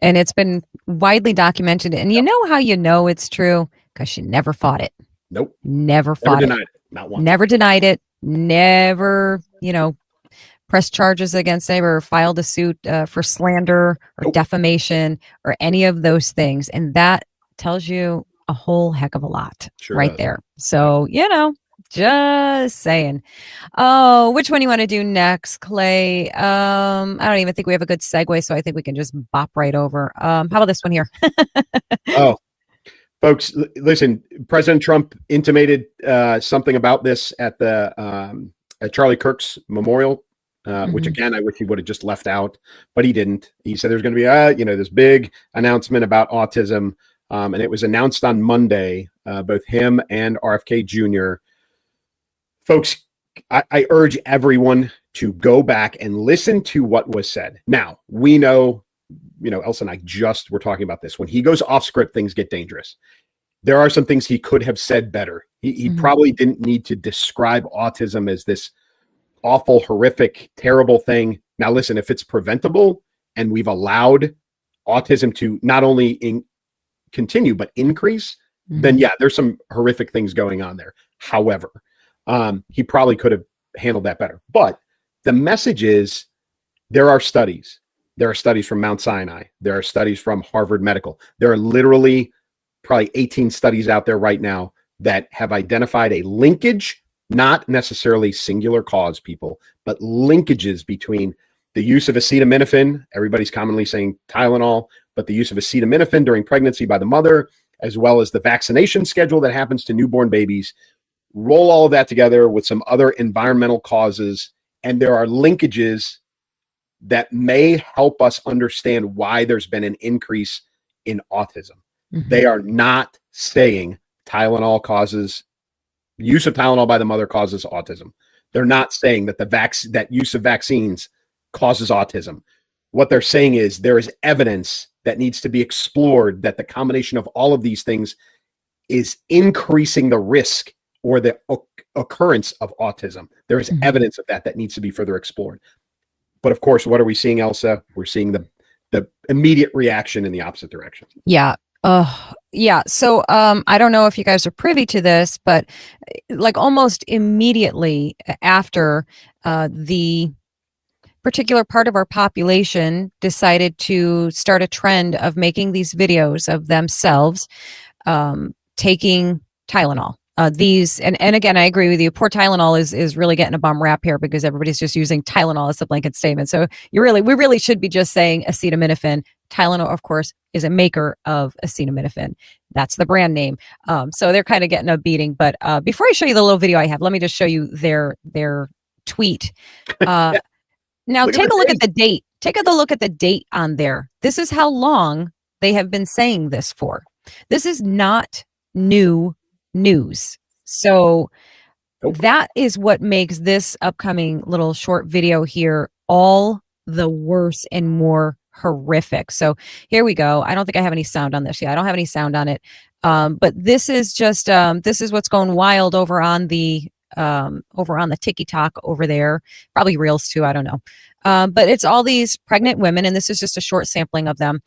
And it's been widely documented. And you know how you know it's true? Because she never fought it. Nope. Never fought it. Never denied it. Not once. Never denied it. Never, pressed charges against him or filed a suit for slander or defamation or any of those things. And that tells you a whole heck of a lot there. So, just saying. Oh, which one you want to do next, Clay? I don't even think we have a good segue, so I think we can just bop right over. How about this one here? Oh, folks, listen, President Trump intimated something about this at at Charlie Kirk's memorial, which again, I wish he would have just left out, but he didn't. He said there's going to be this big announcement about autism. And it was announced on Monday, both him and RFK Jr. Folks, I urge everyone to go back and listen to what was said. Now, we know, Elsa and I just were talking about this. When he goes off script, things get dangerous. There are some things he could have said better. He probably didn't need to describe autism as this awful, horrific, terrible thing. Now, listen, if it's preventable and we've allowed autism to not only continue, but increase, then yeah, there's some horrific things going on there. However, he probably could have handled that better. But the message is there are studies. There are studies from Mount Sinai. There are studies from Harvard Medical. There are literally probably 18 studies out there right now that have identified a linkage, not necessarily singular cause, people, but linkages between the use of acetaminophen. Everybody's commonly saying Tylenol, but the use of acetaminophen during pregnancy by the mother, as well as the vaccination schedule that happens to newborn babies. Roll all of that together with some other environmental causes, and there are linkages that may help us understand why there's been an increase in autism. They are not saying Tylenol causes, use of Tylenol by the mother causes autism. They're not saying that that use of vaccines causes autism. What they're saying is there is evidence that needs to be explored that the combination of all of these things is increasing the risk or the occurrence of autism. There is evidence of that needs to be further explored. But of course, what are we seeing, Elsa? We're seeing the immediate reaction in the opposite direction. Yeah. Yeah. So I don't know if you guys are privy to this, but like almost immediately after the particular part of our population decided to start a trend of making these videos of themselves taking Tylenol. And again, I agree with you. Poor Tylenol is really getting a bum rap here because everybody's just using Tylenol as a blanket statement. So we really should be just saying acetaminophen. Tylenol, of course, is a maker of acetaminophen. That's the brand name. So they're kind of getting a beating. But before I show you the little video I have, let me just show you their tweet. Now take a look at the date. Take a look at the date on there. This is how long they have been saying this for. This is not new news. So that is what makes this upcoming little short video here all the worse and more horrific. So here we go. I don't think I have any sound on this yet. I don't have any sound on it. But this is just this is what's going wild over on the TikTok over there, probably Reels too. I don't know. But it's all these pregnant women, and this is just a short sampling of them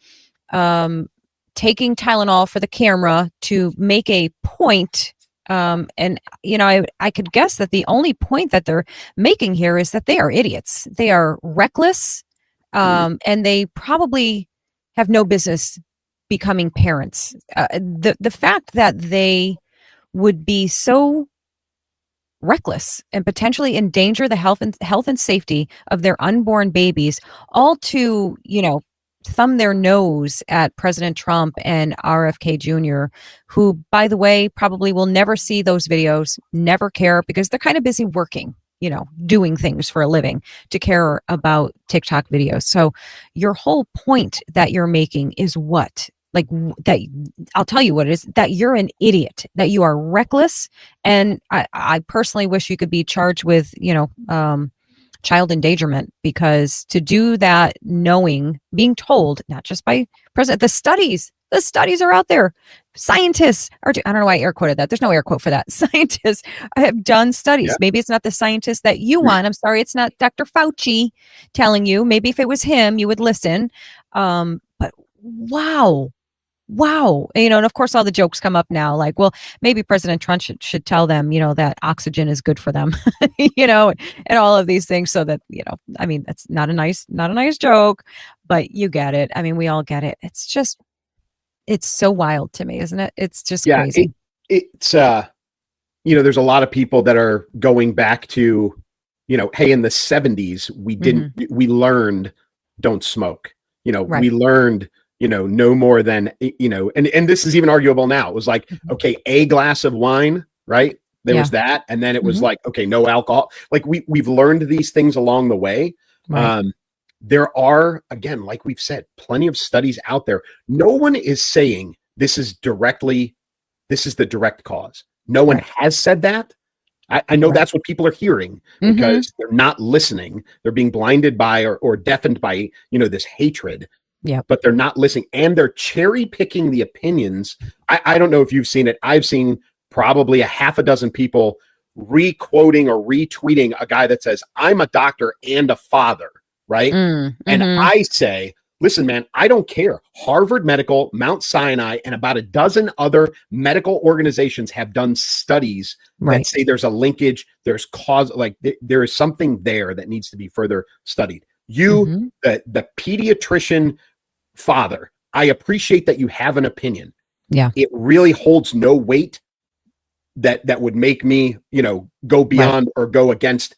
taking Tylenol for the camera to make a point. And you know, I could guess that the only point that they're making here is that they are idiots. They are reckless, and they probably have no business becoming parents. The fact that they would be so reckless and potentially endanger the health and safety of their unborn babies, all to, you know, thumb their nose at President Trump and RFK Jr., who, by the way, probably will never see those videos, never care, because they're kind of busy working, you know, doing things for a living to care about TikTok videos. So your whole point that you're making is what? Like that, I'll tell you what it is, that you're an idiot, that you are reckless. And I personally wish you could be charged with, you know, child endangerment, because to do that, knowing, being told, not just by president, the studies are out there. Scientists are, I don't know why I air quoted that. There's no air quote for that. Scientists have done studies. Yeah. Maybe it's not the scientist that you want. I'm sorry. It's not Dr. Fauci telling you. Maybe if it was him, you would listen. But wow. You know, and of course all the jokes come up now, like, well, maybe President Trump should tell them, you know, that oxygen is good for them, you know, and all of these things, so that, you know, I mean, that's not a nice joke, but you get it. I mean, we all get it. It's just, it's so wild to me, isn't it? It's just crazy. It's you know, there's a lot of people that are going back to, you know, hey, in the 70s, we learned don't smoke, you know, we learned, you know, no more than, you know, and this is even arguable now. It was like, okay, a glass of wine, right? There was that. And then it was like, okay, no alcohol. Like we've learned these things along the way. Right. There are, again, like we've said, plenty of studies out there. No one is saying this is the direct cause. No one has said that. I know that's what people are hearing, because they're not listening. They're being blinded by or deafened by, you know, this hatred. Yeah, but they're not listening, and they're cherry picking the opinions. I don't know if you've seen it. I've seen probably a half a dozen people re-quoting or retweeting a guy that says, I'm a doctor and a father, right? And I say, listen, man, I don't care. Harvard Medical, Mount Sinai, and about a dozen other medical organizations have done studies that say there's a linkage, there's cause, like there is something there that needs to be further studied. You, the pediatrician father, I appreciate that you have an opinion. Yeah, it really holds no weight that would make me, you know, go beyond or go against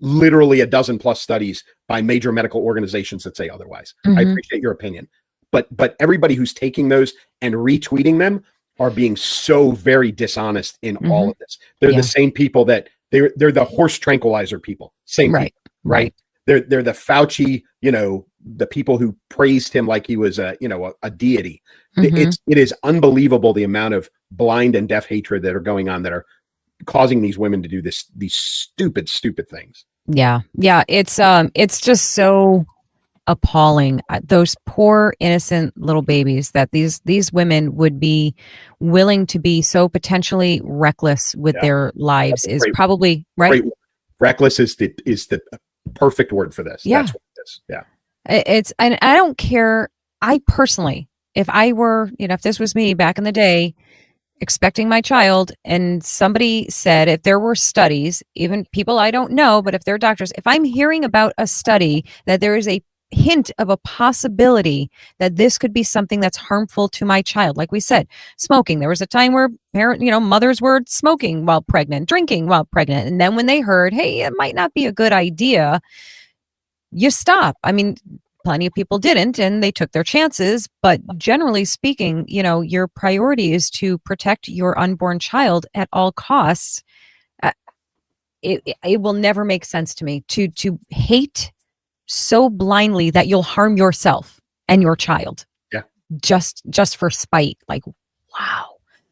literally a dozen plus studies by major medical organizations that say otherwise. I appreciate your opinion, but everybody who's taking those and retweeting them are being so very dishonest in all of this. They're the same people that they're the horse tranquilizer people. Same people, right? They're the Fauci, you know, the people who praised him like he was a deity. It is unbelievable the amount of blind and deaf hatred that are going on that are causing these women to do these stupid things. Yeah. It's just so appalling. Those poor innocent little babies that these women would be willing to be so potentially reckless with their lives is probably right. Reckless is the perfect word for this. Yeah. That's what it is. Yeah. It's, and I don't care. I personally, if I were, you know, if this was me back in the day, expecting my child, and somebody said, if there were studies, even people I don't know, but if they're doctors, if I'm hearing about a study that there is a hint of a possibility that this could be something that's harmful to my child, like we said, smoking. There was a time where mothers were smoking while pregnant, drinking while pregnant. And then when they heard, hey, it might not be a good idea, you stop. I mean, plenty of people didn't, and they took their chances. But generally speaking, you know, your priority is to protect your unborn child at all costs. It will never make sense to me to hate so blindly that you'll harm yourself and your child. Yeah. Just for spite. Like, wow.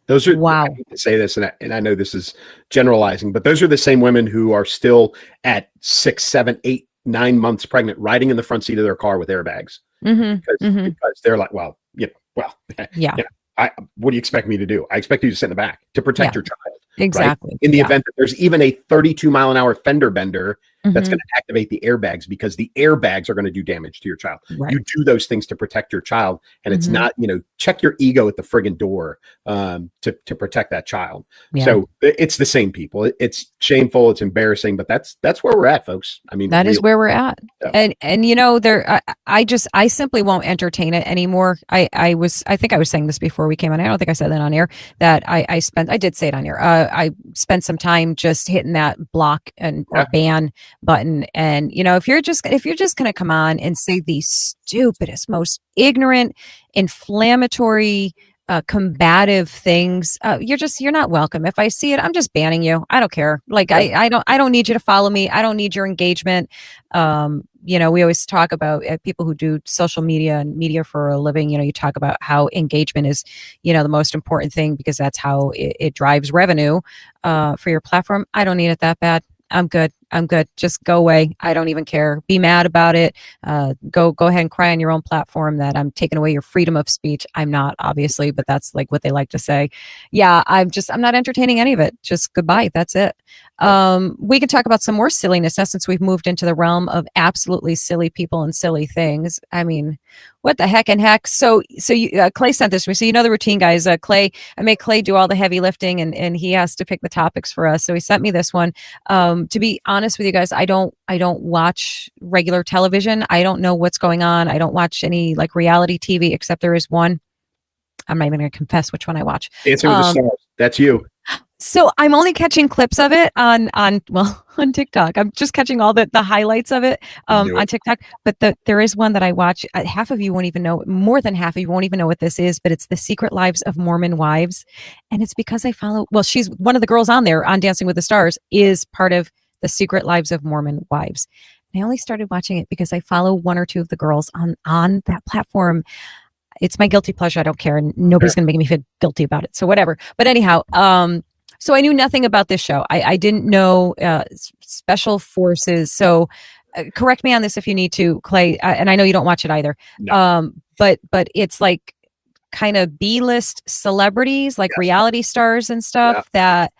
Those are, wow. I hate to say this, and I know this is generalizing, but those are the same women who are still at 6, 7, 8, 9 months pregnant, riding in the front seat of their car with airbags, because they're like, well, yeah. What do you expect me to do? I expect you to sit in the back to protect your child. Exactly. Right? In the event that there's even a 32-mile-an-hour fender bender that's going to activate the airbags, because the airbags are going to do damage to your child. Right. You do those things to protect your child, and it's not, check your ego at the friggin' door to protect that child. Yeah. So it's the same people. It's shameful. It's embarrassing, but that's where we're at, folks. I mean, that is where we're at. So. And there, I simply won't entertain it anymore. I think I was saying this before we came on. I don't think I said that on air, that I did say it on air. I spent some time just hitting that block or ban button. And, if you're just going to come on and say the stupidest, most ignorant, inflammatory, combative things, you're not welcome. If I see it, I'm just banning you. I don't care. Like, I don't need you to follow me. I don't need your engagement. We always talk about people who do social media and media for a living. You talk about how engagement is, the most important thing, because that's how it drives revenue for your platform. I don't need it that bad. I'm good. Just go away. I don't even care. Be mad about it. Go ahead and cry on your own platform that I'm taking away your freedom of speech. I'm not, obviously, but that's like what they like to say. Yeah, I'm not entertaining any of it. Just goodbye. That's it. We can talk about some more silliness now, since we've moved into the realm of absolutely silly people and silly things. I mean, what the heck and heck? So you, Clay sent this to me. So the routine, guys. I made Clay do all the heavy lifting, and he has to pick the topics for us. So he sent me this one. To be honest with you guys, I don't watch regular television. I don't know what's going on. I don't watch any like reality TV, except there is one. I'm not even going to confess which one I watch. Dancing with the Stars. That's you. So I'm only catching clips of it on TikTok. I'm just catching all the highlights of it on TikTok. But there is one that I watch. Half of you won't even know. More than half of you won't even know what this is. But it's The Secret Lives of Mormon Wives, and it's because I follow. Well, she's one of the girls on there on Dancing with the Stars. Is part of The Secret Lives of Mormon Wives. And I only started watching it because I follow one or two of the girls on that platform. It's my guilty pleasure. I don't care, and nobody's going to make me feel guilty about it. So whatever. But anyhow. So I knew nothing about this show. I didn't know special forces. So correct me on this if you need to, Clay. And I know you don't watch it either. No. But it's like kind of B-list celebrities, like reality stars and stuff that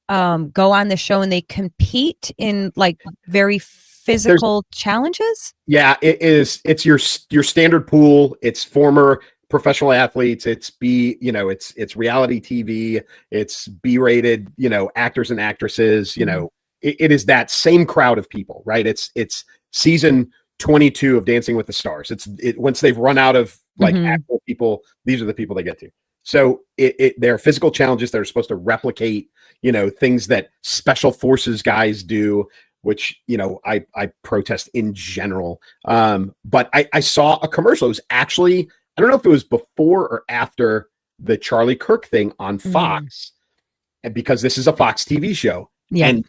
go on the show, and they compete in like very physical challenges. Yeah, it is. It's your standard pool. It's former professional athletes, it's it's reality TV, it's B-rated, actors and actresses, it is that same crowd of people, right? It's season 22 of Dancing with the Stars. Once they've run out of like actual people, these are the people they get to. So there are physical challenges that are supposed to replicate, things that special forces guys do, which, I protest in general. But I saw a commercial. It was actually, I don't know if it was before or after the Charlie Kirk thing on Fox, and because this is a Fox TV show, and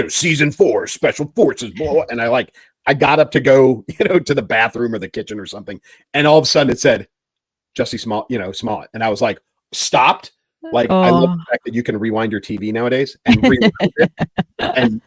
season 4, special forces, blah, and I got up to go, to the bathroom or the kitchen or something, and all of a sudden it said Jussie Smollett, and I was like, stopped. Like, I love the fact that you can rewind your TV nowadays and rewind it, and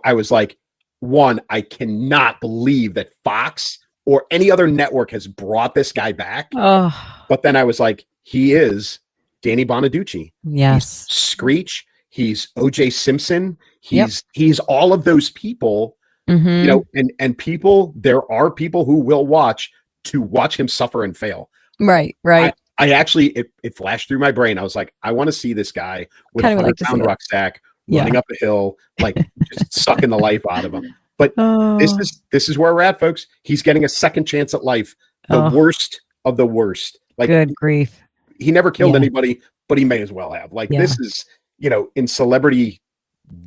I was like, one, I cannot believe that Fox or any other network has brought this guy back. But then I was like, he is Danny Bonaducci. Yes. He's Screech. He's OJ Simpson. He's all of those people, and people, there are people who will watch him suffer and fail. Right. I actually, it flashed through my brain. I was like, I want to see this guy with a 100-pound rucksack running up a hill, like just sucking the life out of him. But this is where we're at, folks. He's getting a second chance at life. The worst of the worst. Like, good grief. He never killed anybody, but he may as well have. Like, this is, in celebrity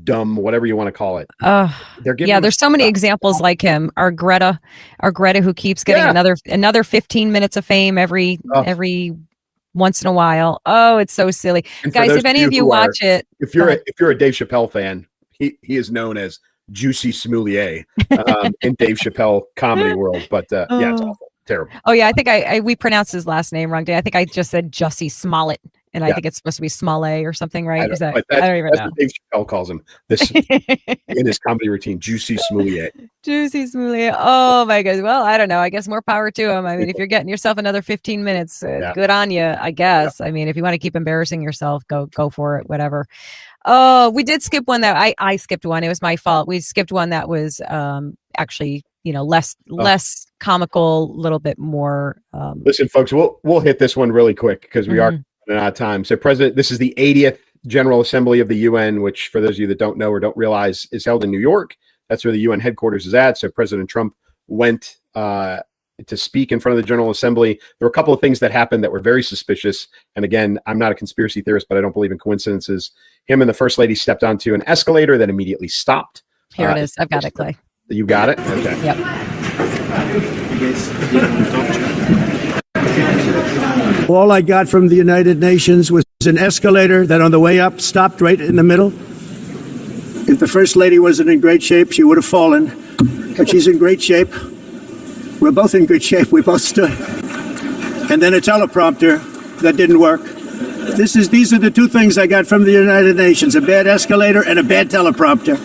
dumb, whatever you want to call it. There's so many examples like him. Our Greta who keeps getting another 15 minutes of fame every once in a while. Oh, it's so silly. Guys, if any of you watch it. If you're a Dave Chappelle fan, he is known as Juicy Smoulier in Dave Chappelle comedy world. But yeah, it's awful. Terrible. Oh yeah, I think we pronounced his last name wrong. I think I just said Jussie Smollett, and I think it's supposed to be Smollett or something, right? Is that? I don't even know. What Dave Chappelle calls him this in his comedy routine. Juicy Smoulier. Juicy Smoulier. Oh my God. Well, I don't know. I guess more power to him. I mean, if you're getting yourself another 15 minutes, good on you. I guess. I mean, if you want to keep embarrassing yourself, go for it. Whatever. Oh, we did skip one that I skipped one. It was my fault. We skipped one that was actually, less comical, a little bit more. Listen, folks, we'll hit this one really quick because we are running out of time. So, this is the 80th General Assembly of the UN, which, for those of you that don't know or don't realize, is held in New York. That's where the UN headquarters is at. So, President Trump went to speak in front of the General Assembly. There were a couple of things that happened that were very suspicious. And again, I'm not a conspiracy theorist, but I don't believe in coincidences. Him and the First Lady stepped onto an escalator that immediately stopped. Here it is. I've got it, Clay. You got it? Okay. Yep. All I got from the United Nations was an escalator that on the way up stopped right in the middle. If the First Lady wasn't in great shape, she would have fallen. But she's in great shape. We're both in good shape. We both stood. And then a teleprompter that didn't work. These are the two things I got from the United Nations: a bad escalator and a bad teleprompter.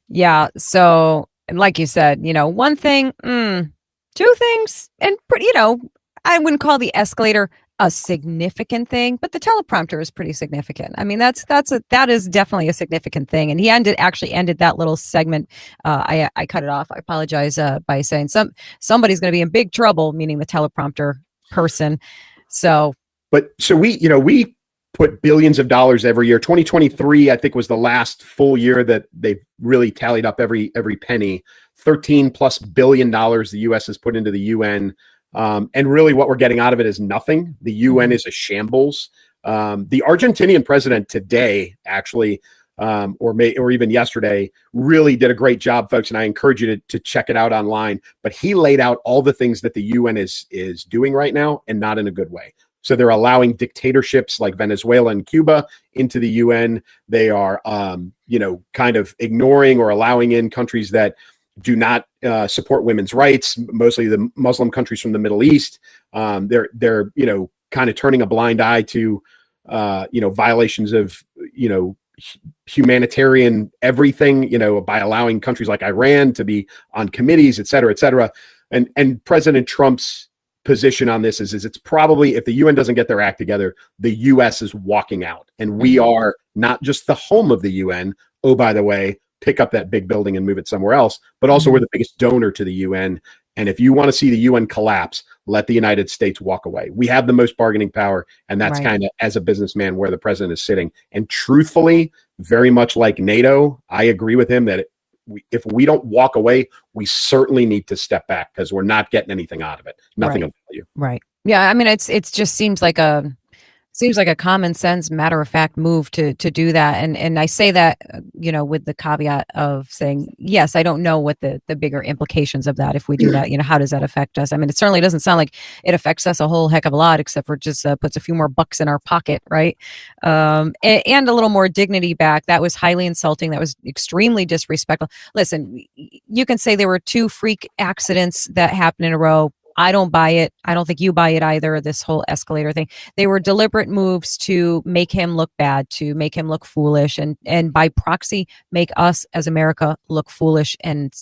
Yeah. So, and like you said, one thing, two things, and pretty, I wouldn't call the escalator a significant thing, but the teleprompter is pretty significant. I mean, that is definitely a significant thing. And he actually ended that little segment. I cut it off. I apologize by saying somebody's going to be in big trouble, meaning the teleprompter person. So we put billions of dollars every year. 2023, I think, was the last full year that they really tallied up every penny. $13+ billion the U.S. has put into the UN. And really what we're getting out of it is nothing. The UN is a shambles. The Argentinian president today, actually, or even yesterday, really did a great job, folks. And I encourage you to check it out online. But he laid out all the things that the UN is doing right now, and not in a good way. So they're allowing dictatorships like Venezuela and Cuba into the UN. They are, kind of ignoring or allowing in countries that do not support women's rights, mostly the Muslim countries from the Middle East. They're kind of turning a blind eye to, violations of, humanitarian everything, by allowing countries like Iran to be on committees, et cetera, et cetera. And President Trump's position on this is it's probably, if the UN doesn't get their act together, the US is walking out. And we are not just the home of the UN. Oh, by the way, pick up that big building and move it somewhere else, but also we're the biggest donor to the UN. And if you want to see the UN collapse, let the United States walk away. We have the most bargaining power, and that's kind of, as a businessman, where the president is sitting. And truthfully, very much like NATO, I agree with him that if we don't walk away, we certainly need to step back, because we're not getting anything out of it. Nothing of value. Right. Yeah. I mean, it just seems like a common sense, matter of fact move to do that. And I say that, with the caveat of saying, yes, I don't know what the bigger implications of that, if we do that, how does that affect us? I mean, it certainly doesn't sound like it affects us a whole heck of a lot, except for just puts a few more bucks in our pocket. Right. And a little more dignity back. That was highly insulting. That was extremely disrespectful. Listen, you can say there were 2 freak accidents that happened in a row. I don't buy it. I don't think you buy it either, this whole escalator thing. They were deliberate moves to make him look bad, to make him look foolish, and by proxy, make us as America look foolish and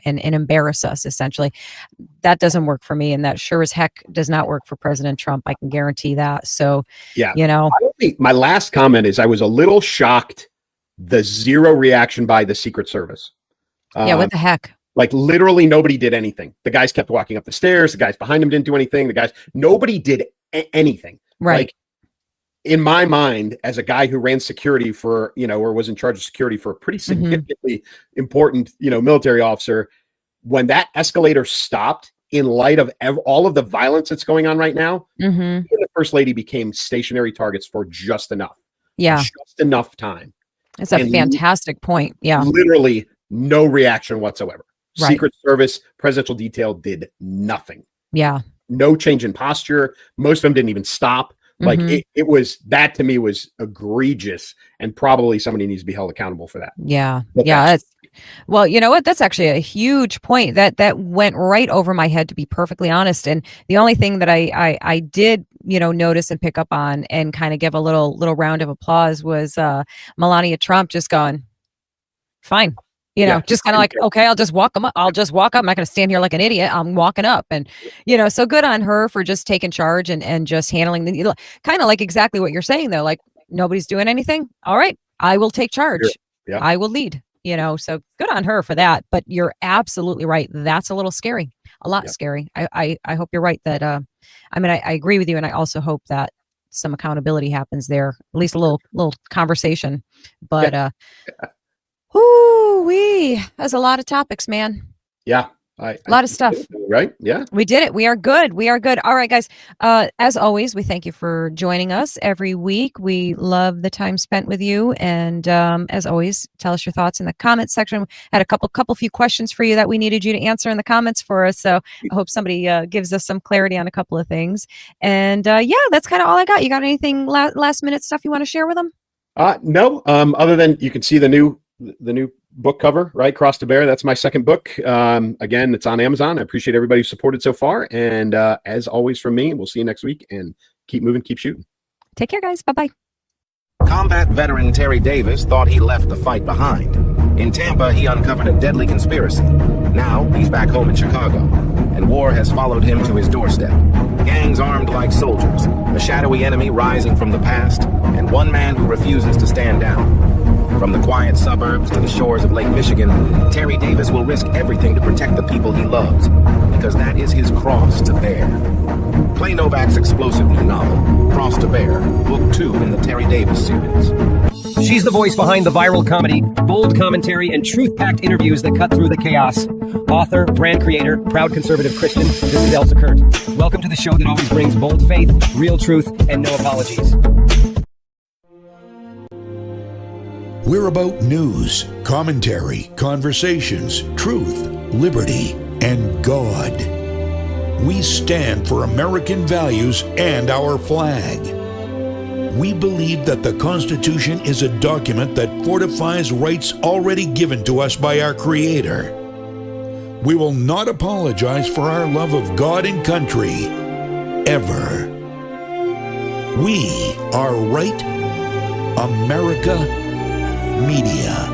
embarrass us, essentially. That doesn't work for me, and that sure as heck does not work for President Trump. I can guarantee that. So, yeah, my last comment is I was a little shocked the zero reaction by the Secret Service. Yeah, what the heck? Like literally nobody did anything. The guys kept walking up the stairs. The guys behind him didn't do anything. Nobody did anything. Right. Like, in my mind, as a guy who ran security for, or was in charge of security for a pretty significantly important, military officer, when that escalator stopped, in light of all of the violence that's going on right now, the First Lady became stationary targets for just enough. Yeah. Just enough time. It's a fantastic point. Yeah. Literally no reaction whatsoever. Right. Secret Service, presidential detail did nothing. Yeah. No change in posture. Most of them didn't even stop. Like Mhm. it was, that to me was egregious, and probably somebody needs to be held accountable for that. Yeah. But Yeah. that's, Well, you know what? That's actually a huge point. That went right over my head, to be perfectly honest. And the only thing that I did, notice and pick up on and kind of give a little round of applause was Melania Trump just going, fine. yeah, Just kind of like, okay, I'll just walk up. I'll just walk up. I'm not going to stand here like an idiot. I'm walking up. And, so good on her for just taking charge and just handling kind of like exactly what you're saying though. Like, nobody's doing anything. All right, I will take charge. Yeah. I will lead, so good on her for that. But you're absolutely right. That's a little scary, a lot scary. I hope you're right that, I agree with you. And I also hope that some accountability happens there, at least a little conversation, but, that's a lot of topics, man. yeah. A lot of stuff. Right. Yeah. We did it. We are good. We are good. All right, guys. As always, we thank you for joining us every week. We love the time spent with you. And as always, tell us your thoughts in the comments section. Had a couple few questions for you that we needed you to answer in the comments for us. So I hope somebody gives us some clarity on a couple of things. And that's kind of all I got. You got anything last minute stuff you want to share with them? No. Other than you can see the new book cover, right? Cross to Bear. That's my second book. Again, it's on Amazon. I appreciate everybody who supported so far. And as always from me, we'll see you next week, and keep moving, keep shooting. Take care, guys. Bye-bye. Combat veteran Terry Davis thought he left the fight behind. In Tampa, he uncovered a deadly conspiracy. Now, he's back home in Chicago, and war has followed him to his doorstep. Gangs armed like soldiers, a shadowy enemy rising from the past, and one man who refuses to stand down. From the quiet suburbs to the shores of Lake Michigan, Terry Davis will risk everything to protect the people he loves, because that is his cross to bear. Clay Novak's explosive new novel, Cross to Bear, Book 2 in the Terry Davis series. She's the voice behind the viral comedy, bold commentary, and truth-packed interviews that cut through the chaos. Author, brand creator, proud conservative Christian, this is Elsa Kurt. Welcome to the show that always brings bold faith, real truth, and no apologies. We're about news, commentary, conversations, truth, liberty, and God. We stand for American values and our flag. We believe that the Constitution is a document that fortifies rights already given to us by our Creator. We will not apologize for our love of God and country, ever. We are Right America Media.